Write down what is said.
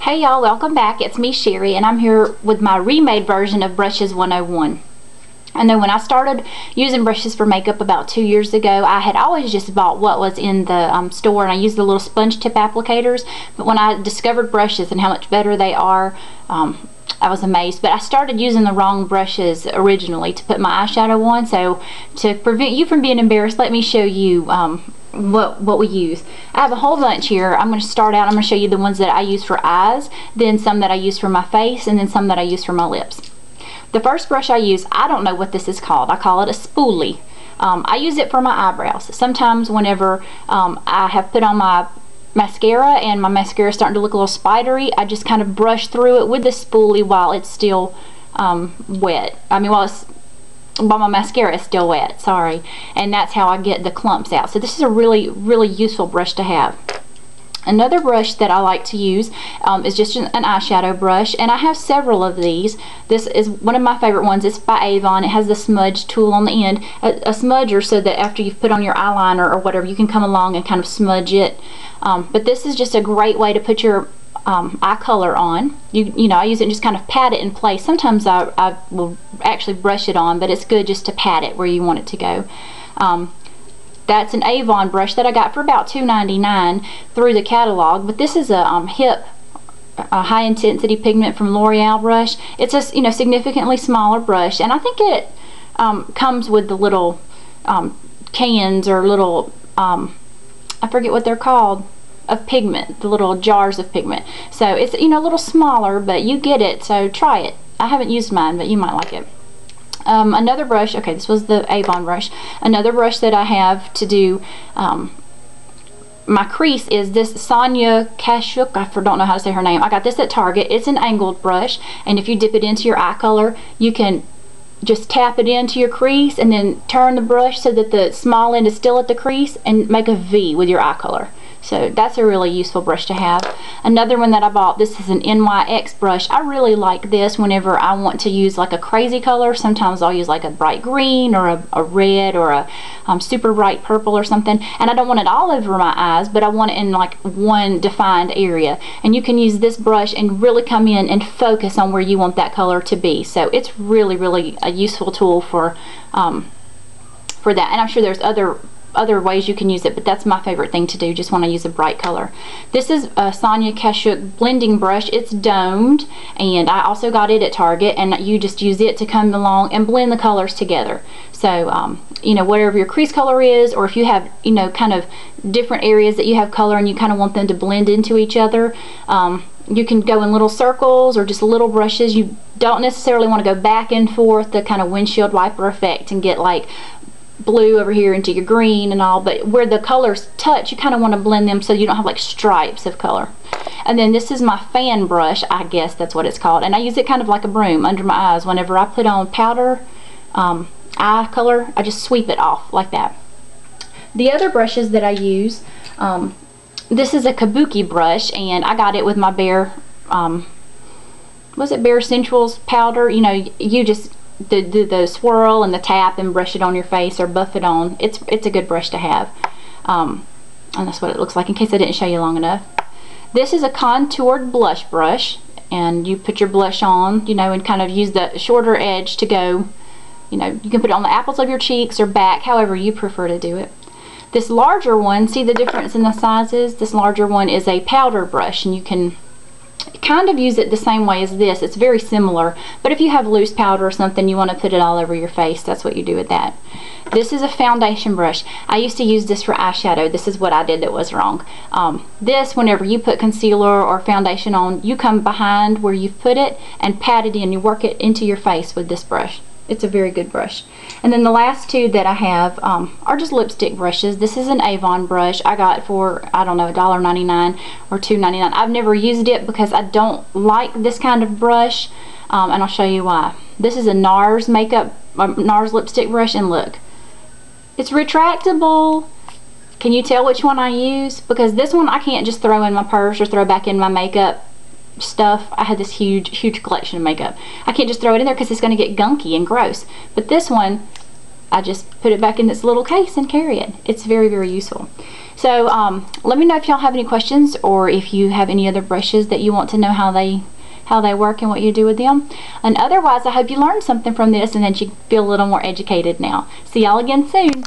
Hey y'all, welcome back. It's me, Sherry, and I'm here with my remade version of Brushes 101. I know when I started using brushes for makeup about 2 years ago, I had always just bought what was in the store, and I used the little sponge tip applicators. But when I discovered brushes and how much better they are, I was amazed. But I started using the wrong brushes originally to put my eyeshadow on, so to prevent you from being embarrassed, let me show you what we use. I have a whole bunch here. I'm going to start out, I'm going to show you the ones that I use for eyes, then some that I use for my face, and then some that I use for my lips. The first brush I use, I don't know what this is called. I call it a spoolie. I use it for my eyebrows. Sometimes whenever I have put on my mascara and my mascara is starting to look a little spidery, I just kind of brush through it with the spoolie while it's still wet. While my mascara is still wet, sorry. And that's how I get the clumps out. So this is a really, really useful brush to have. Another brush that I like to use is just an eyeshadow brush, and I have several of these. This is one of my favorite ones. It's by Avon. It has the smudge tool on the end, a smudger, so that after you've put on your eyeliner or whatever, you can come along and kind of smudge it. But this is just a great way to put your eye color on. You know, I use it and just kind of pat it in place. Sometimes I will actually brush it on, but it's good just to pat it where you want it to go. That's an Avon brush that I got for about $2.99 through the catalog, but this is a HIP high intensity pigment from L'Oreal brush. It's a significantly smaller brush, and I think it comes with the little cans or little I forget what they're called, of pigment, the little jars of pigment. So it's a little smaller, but you get it, so try it. I haven't used mine, but you might like it. Another brush, okay, this was the Avon brush. Another brush that I have to do my crease is this Sonia Kashuk. I don't know how to say her name. I got this at Target. It's an angled brush, and if you dip it into your eye color, you can just tap it into your crease and then turn the brush so that the small end is still at the crease and make a V with your eye color. So that's a really useful brush to have. Another one that I bought, this is an NYX brush. I really like this whenever I want to use like a crazy color. Sometimes I'll use like a bright green or a red or a super bright purple or something. And I don't want it all over my eyes, but I want it in like one defined area. And you can use this brush and really come in and focus on where you want that color to be. So it's really, really a useful tool for that. And I'm sure there's other ways you can use it, but that's my favorite thing to do, just when I use a bright color. This is a Sonia Kashuk blending brush. It's domed, and I also got it at Target, and you just use it to come along and blend the colors together. So whatever your crease color is, or if you have kind of different areas that you have color and you kind of want them to blend into each other, you can go in little circles or just little brushes. You don't necessarily want to go back and forth, the kind of windshield wiper effect, and get like blue over here into your green and all, but where the colors touch, you kind of want to blend them so you don't have like stripes of color. And then this is my fan brush, I guess that's what it's called, and I use it kind of like a broom under my eyes. Whenever I put on powder eye color, I just sweep it off like that. The other brushes that I use, this is a Kabuki brush, and I got it with my Bare was it Bare Sensuals powder. You just do the swirl and the tap and brush it on your face or buff it on. It's a good brush to have, and that's what it looks like in case I didn't show you long enough. This is a contoured blush brush, and you put your blush on, and kind of use the shorter edge to go, you can put it on the apples of your cheeks or back, however you prefer to do it. This larger one, see the difference in the sizes? This larger one is a powder brush, and you can kind of use it the same way as this. It's very similar, but if you have loose powder or something, you want to put it all over your face, that's what you do with that. This is a foundation brush. I used to use this for eyeshadow. This is what I did that was wrong. This, whenever you put concealer or foundation on, you come behind where you've put it and pat it in. You work it into your face with this brush. It's a very good brush. And then the last two that I have are just lipstick brushes. This is an Avon brush I got for, I don't know, $1.99 or $2.99. I've never used it because I don't like this kind of brush, and I'll show you why. This is a NARS NARS lipstick brush, and look, it's retractable. Can you tell which one I use? Because this one I can't just throw in my purse or throw back in my makeup stuff. I had this huge collection of makeup. I can't just throw it in there because it's going to get gunky and gross. But this one, I just put it back in this little case and carry it. It's very, very useful. So let me know if y'all have any questions, or if you have any other brushes that you want to know how they work and what you do with them. And otherwise, I hope you learned something from this and that you feel a little more educated now. See y'all again soon.